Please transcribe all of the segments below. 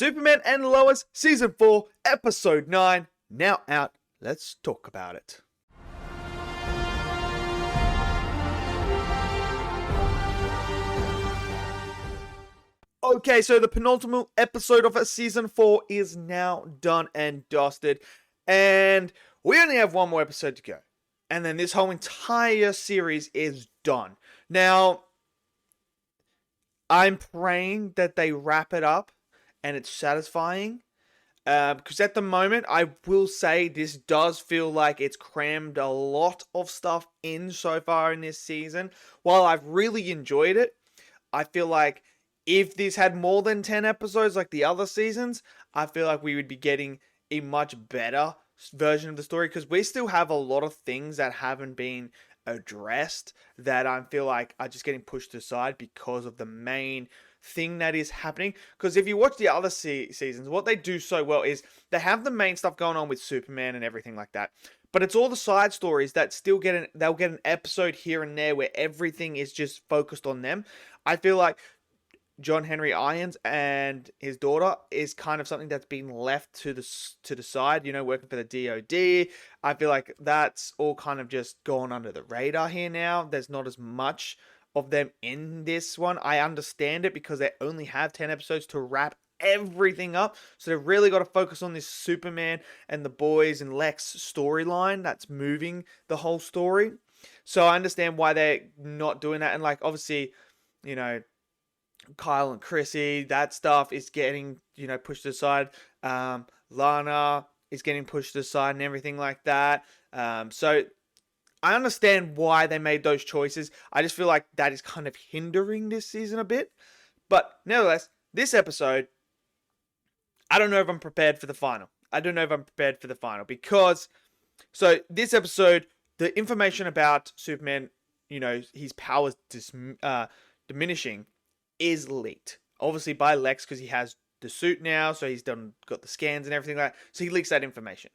Superman and Lois, Season 4, Episode 9, now out. Let's talk about it. Okay, so the penultimate episode of Season 4 is now done and dusted. And we only have one more episode to go. And then this whole entire series is done. Now, I'm praying that they wrap it up and it's satisfying. Because at the moment, I will say this does feel like it's crammed a lot of stuff in so far in this season. While I've really enjoyed it, I feel like if this had more than 10 episodes like the other seasons, I feel like we would be getting a much better version of the story. Because we still have a lot of things that haven't been addressed that I feel like are just getting pushed aside because of the main thing that is happening. Because if you watch the other seasons, what they do so well is they have the main stuff going on with Superman and everything like that, but it's all the side stories that still they'll get an episode here and there where everything is just focused on them. I feel like John Henry Irons and his daughter is kind of something that's been left to the side, you know, working for the DOD. I feel like that's all kind of just gone under the radar here now. There's not as much of them in this one. I understand it because they only have 10 episodes to wrap everything up. So they've really got to focus on this Superman and the boys and Lex storyline that's moving the whole story. So I understand why they're not doing that. And like, obviously, you know, Kyle and Chrissy, that stuff is getting, you know, pushed aside. Lana is getting pushed aside and everything like that. So I understand why they made those choices. I just feel like that is kind of hindering this season a bit. But nevertheless, this episode, I don't know if I'm prepared for the final. Because, so this episode, the information about Superman, you know, his powers diminishing is leaked. Obviously by Lex, because he has the suit now, so he's got the scans and everything like that. So he leaks that information.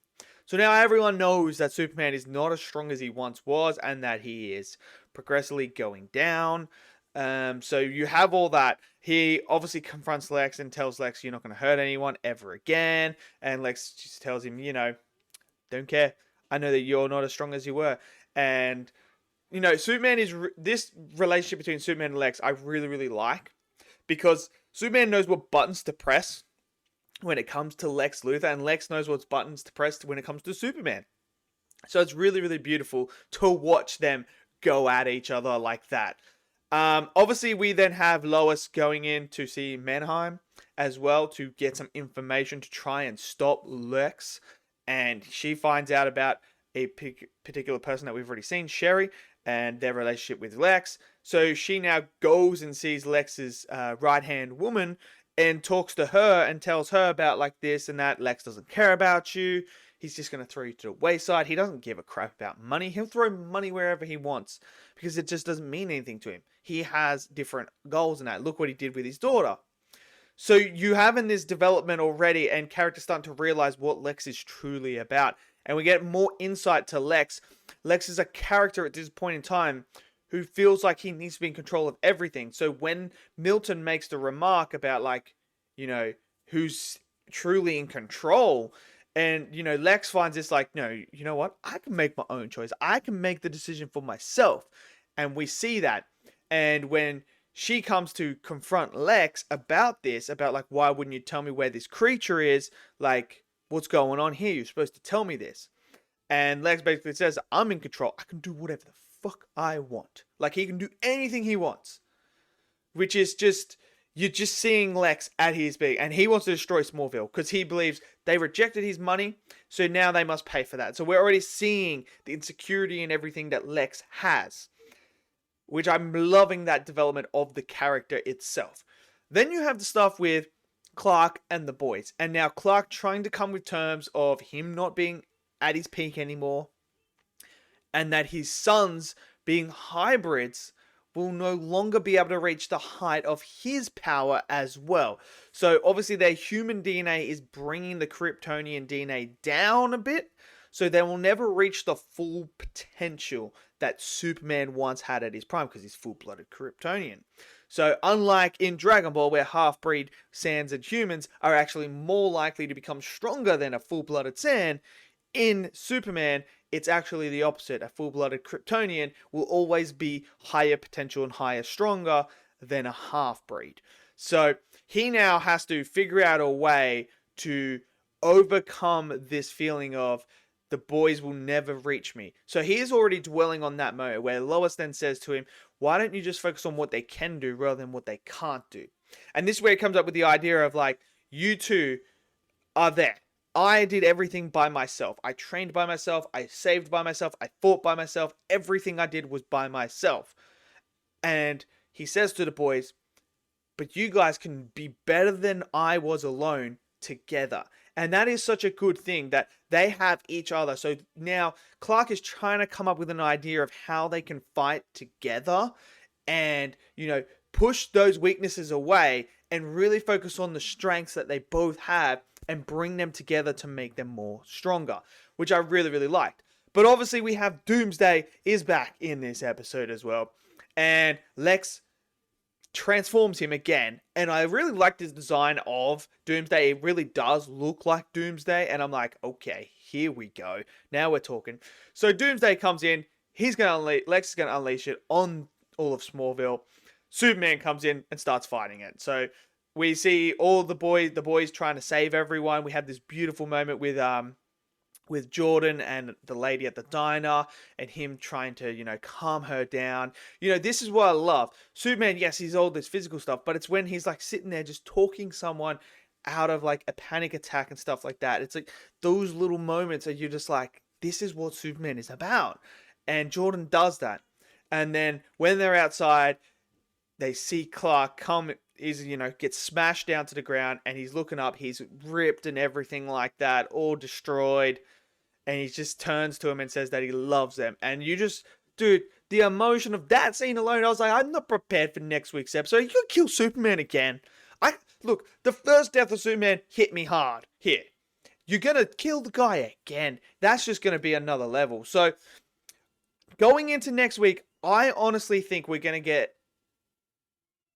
So now everyone knows that Superman is not as strong as he once was, and that he is progressively going down. So you have all that. He obviously confronts Lex and tells Lex, you're not going to hurt anyone ever again. And Lex just tells him, you know, don't care. I know that you're not as strong as you were. And, you know, Superman is... this relationship between Superman and Lex, I really, really like. Because Superman knows what buttons to press when it comes to Lex Luthor, and Lex knows what buttons to press when it comes to Superman. So it's really, really beautiful to watch them go at each other like that. Obviously, we then have Lois going in to see Mannheim as well to get some information to try and stop Lex. And she finds out about a particular person that we've already seen, Sherry, and their relationship with Lex. So she now goes and sees Lex's right-hand woman and talks to her and tells her about like this and that. Lex doesn't care about you. He's just going to throw you to the wayside. He doesn't give a crap about money. He'll throw money wherever he wants because it just doesn't mean anything to him. He has different goals in that. Look what he did with his daughter. So you have in this development already and characters starting to realize what Lex is truly about. And we get more insight to Lex. Lex is a character at this point in time who feels like he needs to be in control of everything. So when Milton makes the remark about like, you know, who's truly in control, and, you know, Lex finds this like, no, you know what? I can make my own choice. I can make the decision for myself. And we see that. And when she comes to confront Lex about this, about like, why wouldn't you tell me where this creature is? Like, what's going on here? You're supposed to tell me this. And Lex basically says, I'm in control. I can do whatever the fuck I want. Like, he can do anything he wants. Which is just, you're just seeing Lex at his big. And he wants to destroy Smallville because he believes they rejected his money. So now they must pay for that. So we're already seeing the insecurity and everything that Lex has. Which I'm loving that development of the character itself. Then you have the stuff with Clark and the boys. And now Clark trying to come with terms of him not being at his peak anymore. And that his sons, being hybrids, will no longer be able to reach the height of his power as well. So obviously their human DNA is bringing the Kryptonian DNA down a bit. So they will never reach the full potential that Superman once had at his prime because he's full-blooded Kryptonian. So unlike in Dragon Ball, where half-breed Saiyans and humans are actually more likely to become stronger than a full-blooded Saiyan, in Superman, it's actually the opposite. A full-blooded Kryptonian will always be higher potential and higher stronger than a half-breed. So he now has to figure out a way to overcome this feeling of the boys will never reach me. So he is already dwelling on that moment where Lois then says to him, why don't you just focus on what they can do rather than what they can't do? And this is where he comes up with the idea of like, you two are there. I did everything by myself. I trained by myself. I saved by myself. I fought by myself. Everything I did was by myself. And he says to the boys, but you guys can be better than I was alone together. And that is such a good thing that they have each other. So now Clark is trying to come up with an idea of how they can fight together and, you know, push those weaknesses away and really focus on the strengths that they both have and bring them together to make them more stronger, which I really, really liked. But obviously we have Doomsday is back in this episode as well. And Lex transforms him again, and I really liked his design of Doomsday. It really does look like Doomsday, and I'm like, okay, here we go. Now we're talking. So Doomsday comes in. Lex is gonna unleash it on all of Smallville. Superman comes in and starts fighting it. So we see all the boys trying to save everyone. We have this beautiful moment with Jordan and the lady at the diner and him trying to, you know, calm her down. You know, this is what I love. Superman, yes, he's all this physical stuff, but it's when he's like sitting there just talking someone out of like a panic attack and stuff like that. It's like those little moments that you're just like, this is what Superman is about. And Jordan does that. And then when they're outside, they see Clark come, gets smashed down to the ground, and he's looking up, he's ripped and everything like that, all destroyed. And he just turns to him and says that he loves them. And you just, dude, the emotion of that scene alone, I was like, I'm not prepared for next week's episode. You could kill Superman again. Look, the first death of Superman hit me hard. Here. You're going to kill the guy again. That's just going to be another level. So, going into next week, I honestly think we're going to get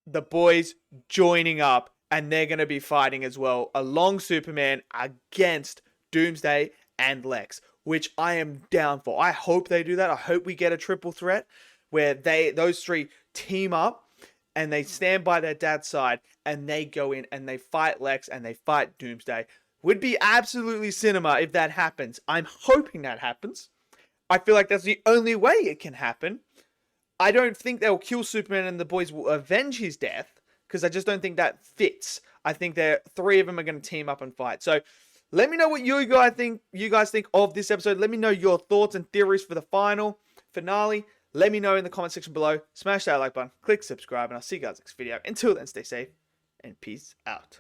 the boys joining up. And they're going to be fighting as well, along Superman, against Doomsday and Lex, which I am down for. I hope they do that. I hope we get a triple threat where those three team up and they stand by their dad's side and they go in and they fight Lex and they fight Doomsday. Would be absolutely cinema if that happens. I'm hoping that happens. I feel like that's the only way it can happen. I don't think they'll kill Superman and the boys will avenge his death because I just don't think that fits. I think three of them are going to team up and fight. So let me know what you guys think of this episode. Let me know your thoughts and theories for the finale. Let me know in the comment section below. Smash that like button, click subscribe, and I'll see you guys next video. Until then, stay safe and peace out.